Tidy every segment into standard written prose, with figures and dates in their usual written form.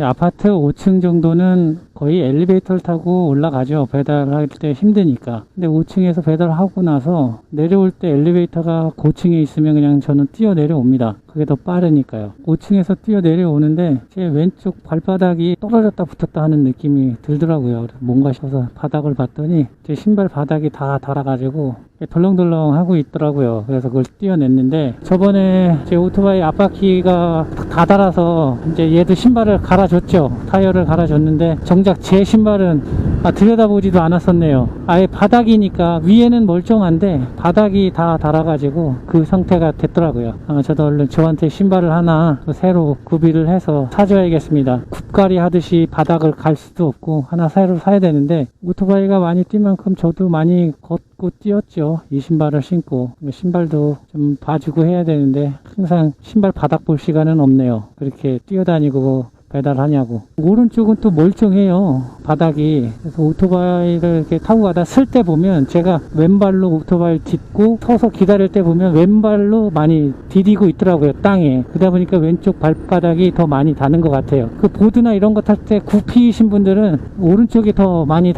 아파트 5층 정도는 거의 엘리베이터를 타고 올라가죠. 배달할 때 힘드니까. 근데 5층에서 배달하고 나서 내려올 때 엘리베이터가 고층에 있으면 그냥 저는 뛰어 내려옵니다. 그게 더 빠르니까요. 5층에서 뛰어 내려오는데 제 왼쪽 발바닥이 떨어졌다 붙었다 하는 느낌이 들더라고요. 뭔가 싶어서 바닥을 봤더니 제 신발 바닥이 다 닳아가지고 덜렁덜렁 하고 있더라고요. 그래서 그걸 뛰어냈는데, 저번에 제 오토바이 앞바퀴가 다 닳아서 이제 얘도 신발을 갈아줬죠. 타이어를 갈아줬는데 정작 제 신발은 들여다보지도 않았었네요. 아예 바닥이니까 위에는 멀쩡한데 바닥이 다 닳아가지고 그 상태가 됐더라고요. 저도 얼른 저한테 신발을 하나 새로 구비를 해서 사줘야겠습니다. 굽가리 하듯이 바닥을 갈 수도 없고 하나 새로 사야 되는데, 오토바이가 많이 뛸 만큼 저도 많이 걷고 뛰었죠. 이 신발을 신고. 신발도 좀 봐주고 해야 되는데 항상 신발 바닥 볼 시간은 없네요. 그렇게 뛰어다니고 배달하냐고. 오른쪽은 또 멀쩡해요, 바닥이. 그래서 오토바이를 이렇게 타고 가다 쓸 때 보면 제가 왼발로 오토바이를 딛고 서서 기다릴 때 보면 왼발로 많이 디디고 있더라고요, 땅에. 그러다 보니까 왼쪽 발바닥이 더 많이 닿는 것 같아요. 그 보드나 이런 거 탈 때 굽히신 분들은 오른쪽이 더 많이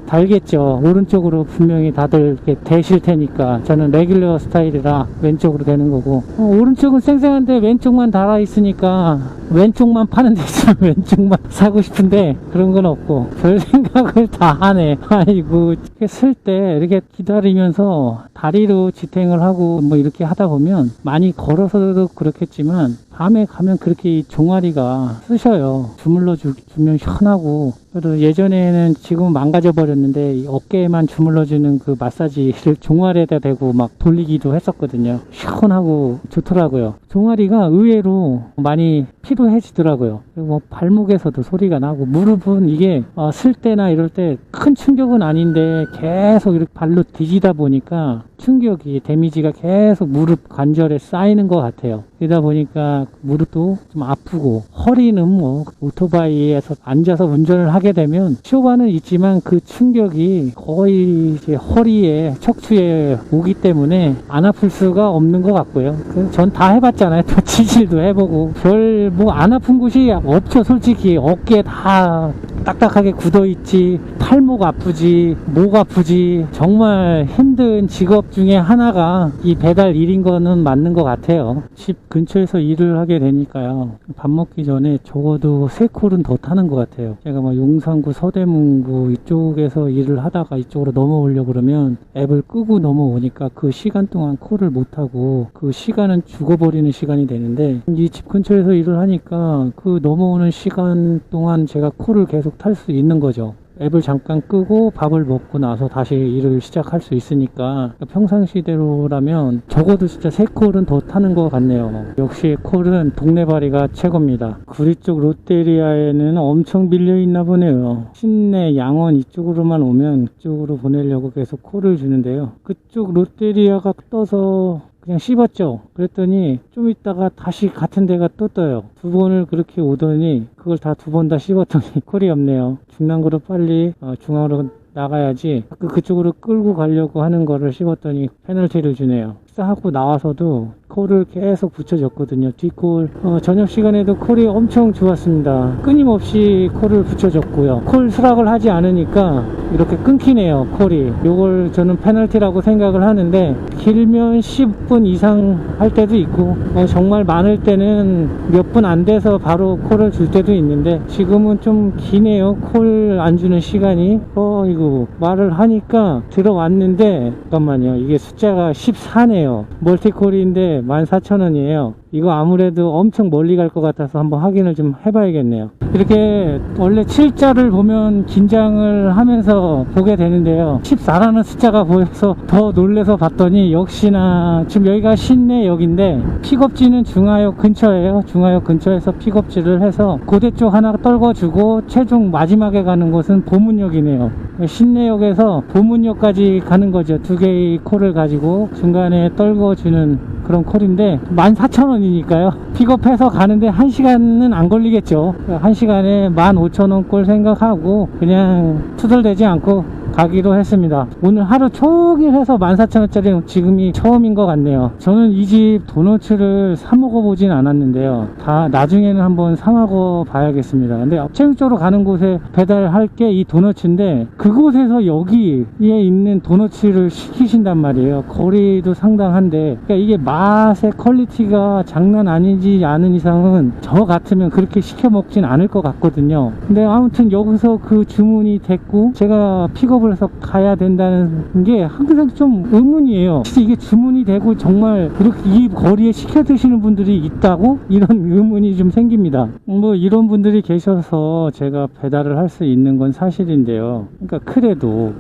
달겠죠. 오른쪽으로 분명히 다들 이렇게 대실 테니까. 저는 레귤러 스타일이라 왼쪽으로 되는 거고, 오른쪽은 쌩쌩한데 왼쪽만 달아 있으니까 왼쪽만 파는 데 있으면 왼쪽만 사고 싶은데 그런 건 없고 별 생각을 다 하네. 아이고, 쓸 때 이렇게 기다리면서 다리로 지탱을 하고 뭐 이렇게 하다 보면, 많이 걸어서도 그렇겠지만 밤에 가면 그렇게 종아리가 쑤셔요. 주물러 주면 시원하고. 그래도 예전에는, 지금은 망가져 버렸는데, 이 어깨에만 주물러주는 그 마사지를 종아리에다 대고 막 돌리기도 했었거든요. 시원하고 좋더라고요. 종아리가 의외로 많이 피로해지더라고요. 그리고 뭐 발목에서도 소리가 나고, 무릎은 이게 쓸 때나 이럴 때 큰 충격은 아닌데 계속 이렇게 발로 디지다 보니까 충격이, 데미지가 계속 무릎 관절에 쌓이는 것 같아요. 그러다 보니까 무릎도 좀 아프고, 허리는 뭐 오토바이에서 앉아서 운전을 하게 되면 쇼바는 있지만 그 충격이 거의 이제 허리에, 척추에 오기 때문에 안 아플 수가 없는 것 같고요. 전 다 해봤잖아요. 또 치질도 해보고 별 뭐 안 아픈 곳이 없죠. 솔직히 어깨 다 딱딱하게 굳어있지, 팔목 아프지, 목 아프지. 정말 힘든 직업 중에 하나가 이 배달 일인 거는 맞는 것 같아요. 집 근처에서 일을 하게 되니까요. 밥 먹기 전에 적어도 3콜은 더 타는 것 같아요. 제가 막 용산구, 서대문구 이쪽에서 일을 하다가 이쪽으로 넘어오려고 그러면 앱을 끄고 넘어오니까 그 시간 동안 콜을 못하고 그 시간은 죽어버리는 시간이 되는데, 이 집 근처에서 일을 하니까 그 넘어오는 시간 동안 제가 콜을 계속 탈 수 있는 거죠. 앱을 잠깐 끄고 밥을 먹고 나서 다시 일을 시작할 수 있으니까, 평상시대로라면 적어도 진짜 3콜은 더 타는 것 같네요. 역시 콜은 동네바리가 최고입니다. 구리 쪽 롯데리아에는 엄청 밀려 있나 보네요. 신내, 양원 이쪽으로만 오면 그쪽으로 보내려고 계속 콜을 주는데요. 그쪽 롯데리아가 떠서 그냥 씹었죠. 그랬더니 좀 있다가 다시 같은 데가 또 떠요. 2번을 그렇게 오더니 그걸 다 2번 다 씹었더니 콜이 없네요. 중랑구로 빨리 중앙으로 나가야지, 그쪽으로 끌고 가려고 하는 거를 씹었더니 페널티를 주네요. 식사하고 나와서도 콜을 계속 붙여줬거든요. 뒷콜. 저녁 시간에도 콜이 엄청 좋았습니다. 끊임없이 콜을 붙여줬고요. 콜 수락을 하지 않으니까 이렇게 끊기네요, 콜이. 요걸 저는 페널티라고 생각을 하는데, 길면 10분 이상 할 때도 있고, 정말 많을 때는 몇 분 안 돼서 바로 콜을 줄 때도 있는데, 지금은 좀 기네요, 콜 안 주는 시간이. 이거 말을 하니까 들어왔는데, 잠깐만요, 이게 숫자가 14네요 멀티콜인데 14,000원이에요 이거 아무래도 엄청 멀리 갈 것 같아서 한번 확인을 좀 해봐야겠네요. 이렇게 원래 7자를 보면 긴장을 하면서 보게 되는데요, 14라는 숫자가 보여서 더 놀래서 봤더니 역시나 지금 여기가 신내역인데 픽업지는 중화역 근처예요. 중화역 근처에서 픽업지를 해서 고대 쪽 하나 떨궈주고 최종 마지막에 가는 곳은 보문역이네요. 신내역에서 보문역까지 가는 거죠. 2개의 콜을 가지고 중간에 떨궈주는 그런 콜인데 14,000원이니까요 픽업해서 가는데 1시간은 안 걸리겠죠. 1시간에 15,000원 꼴 생각하고 그냥 투덜대지 않고 가기로 했습니다. 오늘 하루 종일 해서 14,000원짜리 지금이 처음인 것 같네요. 저는 이 집 도너츠를 사 먹어보진 않았는데요. 다 나중에는 한번 사 먹어 봐야겠습니다. 근데 체육적으로 가는 곳에 배달할 게 이 도너츠인데 그곳에서 여기에 있는 도너츠를 시키신단 말이에요. 거리도 상당한데, 그러니까 이게 맛의 퀄리티가 장난 아니지 않은 이상은 저 같으면 그렇게 시켜 먹진 않을 것 같거든요. 근데 아무튼 여기서 그 주문이 됐고 제가 픽업을 해서 가야 된다는 게 항상 좀 의문이에요. 혹시 이게 주문이 되고 정말 이렇게 이 거리에 시켜 드시는 분들이 있다고? 이런 의문이 좀 생깁니다. 뭐 이런 분들이 계셔서 제가 배달을 할 수 있는 건 사실인데요. 그러니까 그래도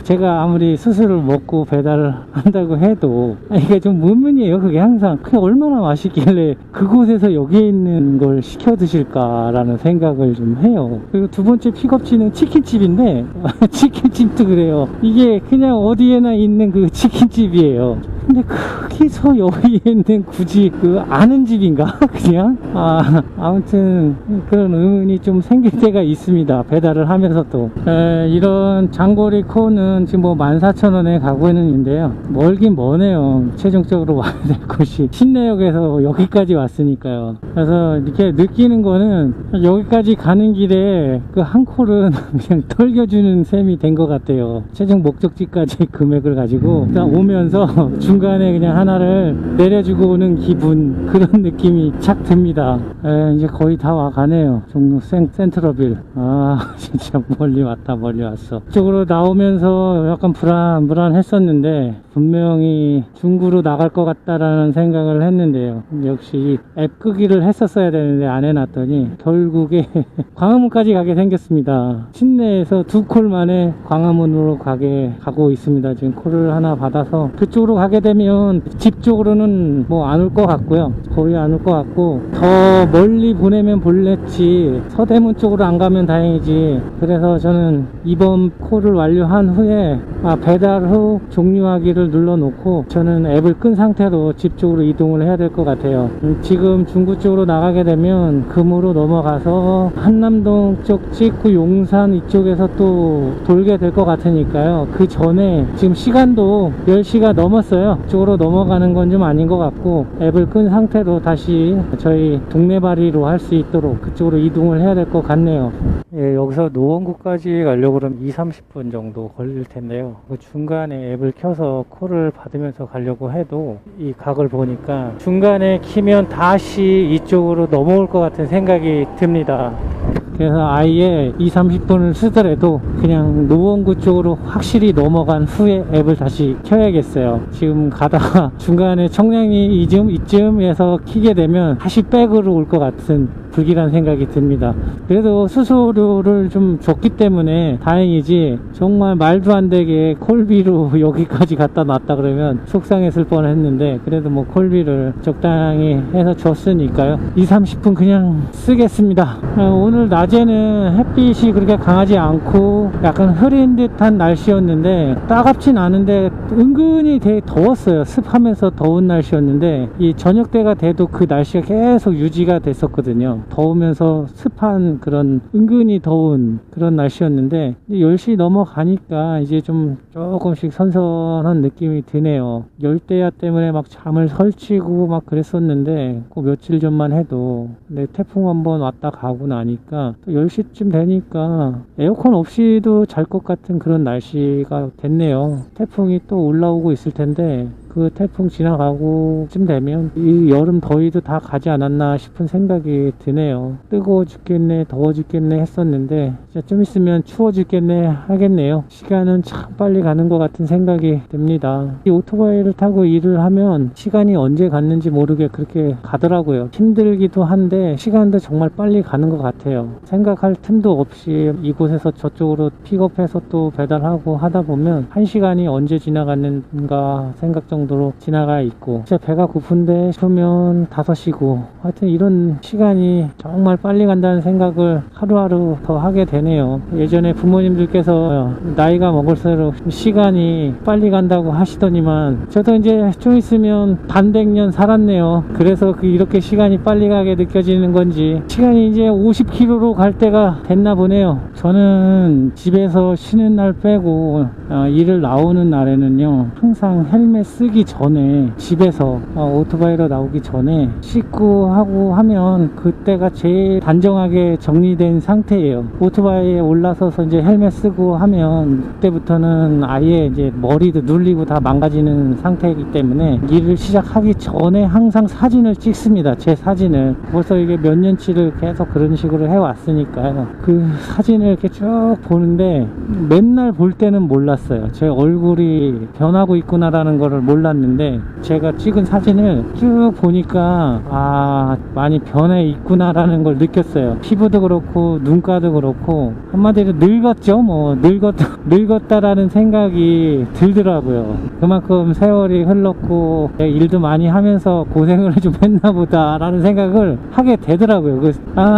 제가 아무리 수술을 먹고 배달을 한다고 해도 이게 좀 의문이에요. 그게 항상 그게 얼마나 맛있길래 그곳에서 여기에 있는 걸 시켜 드실까라는 생각을 좀 해요. 그리고 두 번째 픽업지는 치킨집인데 치킨집도 그래요. 이게 그냥 어디에나 있는 그 치킨집이에요. 근데 거기서 여기에 있는 굳이 그 아는 집인가? 그냥? 아무튼 그런 의문이 좀 생길 때가 있습니다. 배달을 하면서도. 이런 장거리 코는 지금 뭐 14,000원에 가고 있는데요. 멀긴 머네요. 최종적으로 와야 될 곳이 신내역에서 여기까지 왔으니까요. 그래서 이렇게 느끼는 거는 여기까지 가는 길에 그 한 콜은 그냥 털겨주는 셈이 된 것 같아요. 최종 목적지까지 금액을 가지고 오면서 중간에 그냥 하나를 내려주고 오는 기분, 그런 느낌이 착 듭니다. 이제 거의 다 와가네요. 종로 센트럴빌. 진짜 멀리 왔다 멀리 왔어. 이쪽으로 나오면서 약간 불안했었는데 분명히 중구로 나갈 것 같다라는 생각을 했는데요. 역시 앱 끄기를 했었어야 되는데 안 해놨더니 결국에 광화문까지 가게 생겼습니다. 시내에서 2콜 만에 광화문으로 가고 있습니다. 지금 콜을 하나 받아서 그쪽으로 가게 되면 집 쪽으로는 뭐 안 올 것 같고요. 거의 안 올 것 같고, 더 멀리 보내면 볼랬지 서대문 쪽으로 안 가면 다행이지. 그래서 저는 이번 콜을 완료한 후에 배달 후 종료하기를 눌러놓고 저는 앱을 끈 상태로 집 쪽으로 이동을 해야 될 것 같아요. 지금 중구 쪽으로 나가게 되면 금으로 넘어가서 한남동 쪽 찍고 용산 이쪽에서 또 돌게 될 것 같으니까요. 그 전에 지금 시간도 10시가 넘었어요. 그쪽으로 넘어가는 건 좀 아닌 것 같고 앱을 끈 상태로 다시 저희 동네바리로 할 수 있도록 그쪽으로 이동을 해야 될 것 같네요. 여기서 노원구까지 가려고 그러면 20-30분 정도 걸릴 텐데요. 그 중간에 앱을 켜서 콜을 받으면서 가려고 해도 이 각을 보니까 중간에 키면 다시 이쪽으로 넘어올 것 같은 생각이 듭니다. 그래서 아예 20-30분을 쓰더라도 그냥 노원구 쪽으로 확실히 넘어간 후에 앱을 다시 켜야겠어요. 지금 가다가 중간에 청량리 이쯤에서 키게 되면 다시 백으로 올 것 같은 불길한 생각이 듭니다. 그래도 수수료를 좀 줬기 때문에 다행이지, 정말 말도 안 되게 콜비로 여기까지 갖다 놨다 그러면 속상했을 뻔했는데, 그래도 뭐 콜비를 적당히 해서 줬으니까요. 20-30분 그냥 쓰겠습니다. 오늘 낮에는 햇빛이 그렇게 강하지 않고 약간 흐린 듯한 날씨였는데 따갑진 않은데 은근히 되게 더웠어요. 습하면서 더운 날씨였는데 이 저녁 때가 돼도 그 날씨가 계속 유지가 됐었거든요. 더우면서 습한 그런 은근히 더운 그런 날씨였는데 10시 넘어가니까 이제 좀 조금씩 선선한 느낌이 드네요. 열대야 때문에 막 잠을 설치고 막 그랬었는데 그 며칠 전만 해도, 근데 태풍 한번 왔다 가고 나니까 또 10시쯤 되니까 에어컨 없이도 잘 것 같은 그런 날씨가 됐네요. 태풍이 또 올라오고 있을 텐데 그 태풍 지나가고 쯤 되면 이 여름 더위도 다 가지 않았나 싶은 생각이 드네요. 뜨거워 죽겠네, 더워 죽겠네 했었는데 진짜 좀 있으면 추워 죽겠네 하겠네요. 시간은 참 빨리 가는 것 같은 생각이 듭니다. 이 오토바이를 타고 일을 하면 시간이 언제 갔는지 모르게 그렇게 가더라고요. 힘들기도 한데 시간도 정말 빨리 가는 것 같아요. 생각할 틈도 없이 이곳에서 저쪽으로 픽업해서 또 배달하고 하다 보면 1시간이 언제 지나갔는가 생각 정도 정도로 지나가 있고, 진짜 배가 고픈데 싶으면 5시고, 하여튼 이런 시간이 정말 빨리 간다는 생각을 하루하루 더 하게 되네요. 예전에 부모님들께서 나이가 먹을수록 시간이 빨리 간다고 하시더니만, 저도 이제 좀 있으면 반백년 살았네요. 그래서 이렇게 시간이 빨리 가게 느껴지는 건지 시간이 이제 50km로 갈 때가 됐나 보네요. 저는 집에서 쉬는 날 빼고 일을 나오는 날에는요, 항상 헬멧 쓰기 전에 집에서 오토바이로 나오기 전에 씻고 하고 하면 그때가 제일 단정하게 정리된 상태예요. 오토바이에 올라서서 이제 헬멧 쓰고 하면 그때부터는 아예 이제 머리도 눌리고 다 망가지는 상태이기 때문에 일을 시작하기 전에 항상 사진을 찍습니다. 제 사진을. 벌써 이게 몇 년치를 계속 그런 식으로 해왔으니까요. 그 사진을 이렇게 쭉 보는데 맨날 볼 때는 몰랐어요. 제 얼굴이 변하고 있구나라는 거를 몰랐는데, 제가 찍은 사진을 쭉 보니까 많이 변해 있구나라는 걸 느꼈어요. 피부도 그렇고 눈가도 그렇고, 한마디로 늙었죠. 늙었다라는 생각이 들더라고요. 그만큼 세월이 흘렀고 일도 많이 하면서 고생을 좀 했나 보다라는 생각을 하게 되더라고요.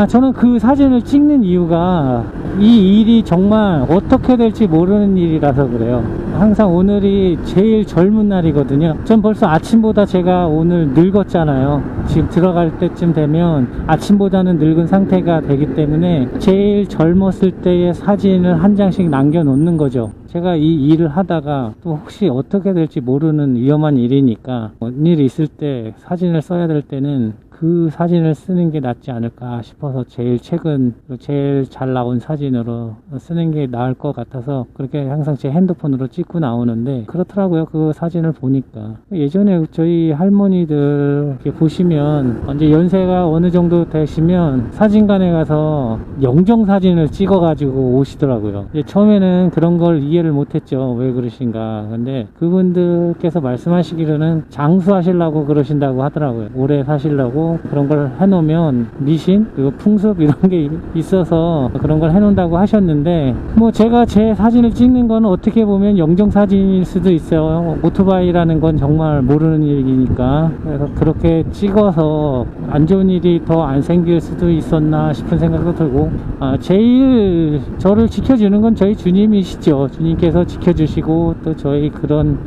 저는 그 사진을 찍는 이유가 이 일이 정말 어떻게 될지 모르는 일이라서 그래요. 항상 오늘이 제일 젊은 날이거든요. 전 벌써 아침보다 제가 오늘 늙었잖아요. 지금 들어갈 때쯤 되면 아침보다는 늙은 상태가 되기 때문에 제일 젊었을 때의 사진을 한 장씩 남겨 놓는 거죠. 제가 이 일을 하다가 또 혹시 어떻게 될지 모르는 위험한 일이니까 뭔 일이 있을 때 사진을 써야 될 때는 그 사진을 쓰는 게 낫지 않을까 싶어서 제일 최근 제일 잘 나온 사진으로 쓰는 게 나을 것 같아서 그렇게 항상 제 핸드폰으로 찍고 나오는데, 그렇더라고요. 그 사진을 보니까 예전에 저희 할머니들 이렇게 보시면 이제 연세가 어느 정도 되시면 사진관에 가서 영정사진을 찍어 가지고 오시더라고요. 이제 처음에는 그런 걸 이해를 못했죠. 왜 그러신가. 근데 그분들께서 말씀하시기로는 장수하시려고 그러신다고 하더라고요. 오래 사시려고 그런 걸 해놓으면 미신 그리고 풍습 이런 게 있어서 그런 걸 해놓는다고 하셨는데, 제가 제 사진을 찍는 건 어떻게 보면 영정사진일 수도 있어요. 오토바이라는 건 정말 모르는 일이니까. 그래서 그렇게 찍어서 안 좋은 일이 더 안 생길 수도 있었나 싶은 생각도 들고, 제일 저를 지켜주는 건 저희 주님이시죠. 주님께서 지켜주시고 또 저희 그런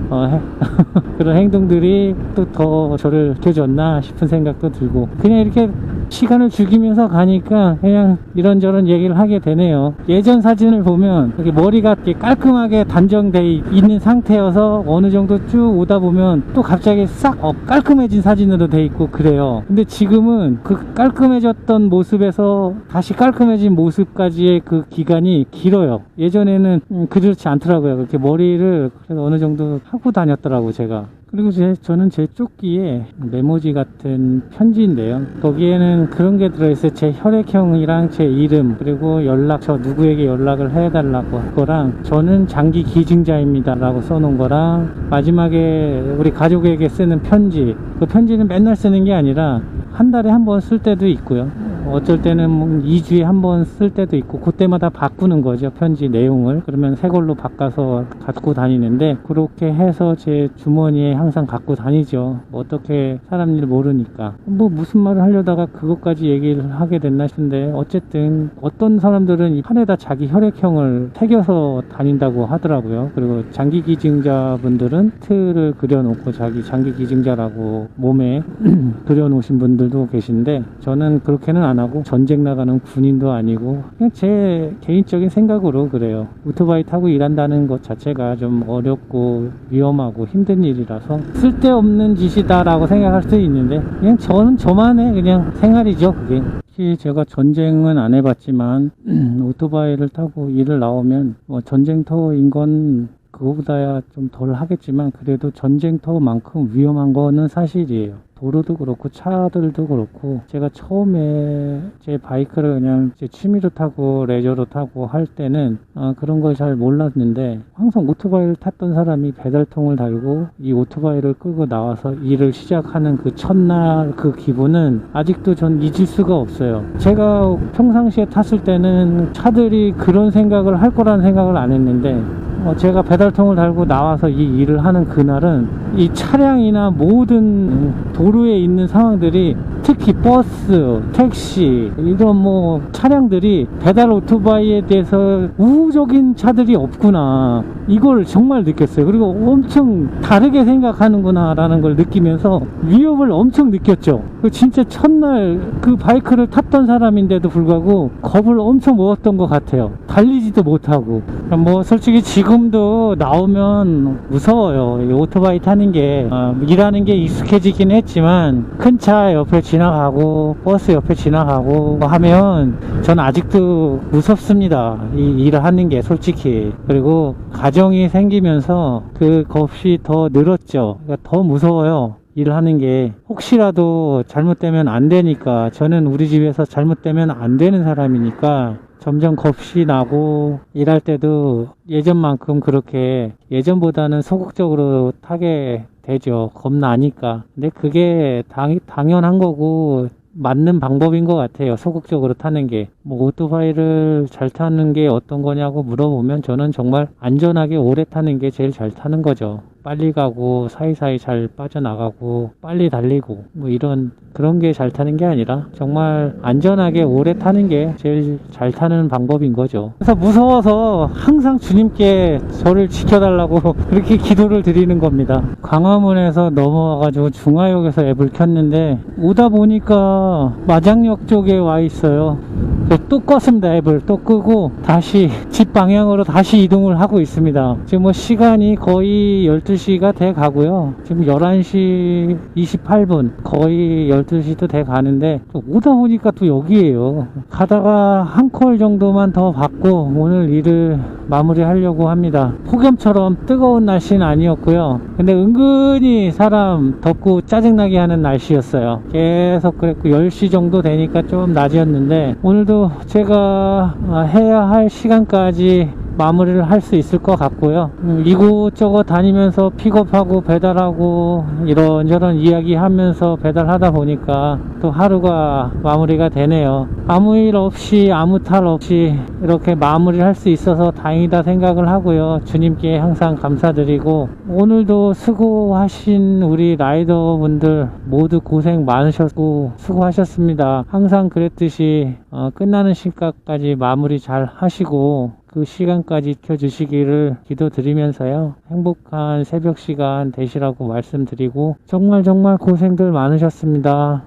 그런 행동들이 또 더 저를 지켜줬나 싶은 생각도 들고, 그냥 이렇게 시간을 죽이면서 가니까 그냥 이런저런 얘기를 하게 되네요. 예전 사진을 보면 이렇게 머리가 이렇게 깔끔하게 단정돼 있는 상태여서 어느 정도 쭉 오다 보면 또 갑자기 싹 깔끔해진 사진으로 돼 있고 그래요. 근데 지금은 그 깔끔해졌던 모습에서 다시 깔끔해진 모습까지의 그 기간이 길어요. 예전에는 그렇지 않더라고요. 그렇게 머리를 그래도 어느 정도 하고 다녔더라고요, 제가. 그리고 저는 제 조끼에 메모지 같은 편지인데요. 거기에는 그런 게 들어있어요. 제 혈액형이랑 제 이름, 그리고 연락처, 누구에게 연락을 해달라고 할 거랑, 저는 장기 기증자입니다 라고 써놓은 거랑, 마지막에 우리 가족에게 쓰는 편지, 그 편지는 맨날 쓰는 게 아니라 한 달에 한 번 쓸 때도 있고요. 어쩔 때는 2주에 한 번 쓸 때도 있고, 그때마다 바꾸는 거죠, 편지 내용을. 그러면 새 걸로 바꿔서 갖고 다니는데, 그렇게 해서 제 주머니에 항상 갖고 다니죠. 어떻게 사람 일 모르니까. 무슨 말을 하려다가 그것까지 얘기를 하게 됐나 싶은데, 어쨌든 어떤 사람들은 이 판에다 자기 혈액형을 새겨서 다닌다고 하더라고요. 그리고 장기 기증자분들은 틀을 그려놓고 자기 장기 기증자라고 몸에 그려놓으신 분들도 계신데, 저는 그렇게는 안 하고 전쟁 나가는 군인도 아니고 그냥 제 개인적인 생각으로 그래요. 오토바이 타고 일한다는 것 자체가 좀 어렵고 위험하고 힘든 일이라서 쓸데없는 짓이다 라고 생각할 수도 있는데, 그냥 저는 저만의 그냥 생활이죠, 그게. 특히 제가 전쟁은 안 해봤지만 오토바이를 타고 일을 나오면 전쟁터인 건 그거보다야 좀 덜 하겠지만, 그래도 전쟁터만큼 위험한 거는 사실이에요. 도로도 그렇고 차들도 그렇고, 제가 처음에 제 바이크를 그냥 제 취미로 타고 레저로 타고 할 때는 그런 걸 잘 몰랐는데, 항상 오토바이를 탔던 사람이 배달통을 달고 이 오토바이를 끌고 나와서 일을 시작하는 그 첫날 그 기분은 아직도 전 잊을 수가 없어요. 제가 평상시에 탔을 때는 차들이 그런 생각을 할 거라는 생각을 안 했는데, 제가 배달통을 달고 나와서 이 일을 하는 그날은 이 차량이나 모든 도로에 있는 상황들이, 특히 버스, 택시 이런 뭐 차량들이 배달 오토바이에 대해서 우호적인 차들이 없구나, 이걸 정말 느꼈어요. 그리고 엄청 다르게 생각하는구나 라는 걸 느끼면서 위협을 엄청 느꼈죠. 진짜 첫날 그 바이크를 탔던 사람인데도 불구하고 겁을 엄청 먹었던 것 같아요. 달리지도 못하고. 뭐 솔직히 지금도 나오면 무서워요. 이 오토바이 타는 게 일하는 게 익숙해지긴 했지만, 큰 차 옆에 지나가고 버스 옆에 지나가고 하면 전 아직도 무섭습니다. 이 일을 하는 게 솔직히. 그리고 가정이 생기면서 그 겁이 더 늘었죠. 그러니까 더 무서워요. 일을 하는 게. 혹시라도 잘못되면 안 되니까, 저는 우리 집에서 잘못되면 안 되는 사람이니까 점점 겁이 나고, 일할 때도 예전만큼 그렇게, 예전보다는 소극적으로 타게 되죠. 겁나니까. 근데 그게 당연한 거고 맞는 방법인 것 같아요. 소극적으로 타는 게. 뭐 오토바이를 잘 타는 게 어떤 거냐고 물어보면, 저는 정말 안전하게 오래 타는 게 제일 잘 타는 거죠. 빨리 가고 사이사이 잘 빠져나가고 빨리 달리고 뭐 그런 게 잘 타는 게 아니라 정말 안전하게 오래 타는 게 제일 잘 타는 방법인 거죠. 그래서 무서워서 항상 주님께 저를 지켜달라고 그렇게 기도를 드리는 겁니다. 광화문에서 넘어와가지고 중화역에서 앱을 켰는데, 오다 보니까 마장역 쪽에 와 있어요. 또 껐습니다. 앱을 또 끄고 다시 집 방향으로 다시 이동을 하고 있습니다. 지금 뭐 시간이 거의 12시가 돼 가고요. 지금 11시 28분, 거의 12시도 돼 가는데, 또 오다 보니까 또 여기에요. 가다가 한 콜 정도만 더 받고 오늘 일을 마무리 하려고 합니다. 폭염처럼 뜨거운 날씨는 아니었고요. 근데 은근히 사람 덥고 짜증나게 하는 날씨였어요. 계속 그랬고 10시 정도 되니까 좀 낮이었는데, 오늘도 제가 해야 할 시간까지 마무리를 할 수 있을 것 같고요. 이곳저곳 다니면서 픽업하고 배달하고 이런저런 이야기 하면서 배달하다 보니까 또 하루가 마무리가 되네요. 아무 일 없이 아무 탈 없이 이렇게 마무리를 할 수 있어서 다행이다 생각을 하고요. 주님께 항상 감사드리고, 오늘도 수고하신 우리 라이더 분들 모두 고생 많으셨고 수고하셨습니다. 항상 그랬듯이 끝나는 시간까지 마무리 잘 하시고 그 시간까지 지켜주시기를 기도드리면서요, 행복한 새벽 시간 되시라고 말씀드리고, 정말 고생들 많으셨습니다.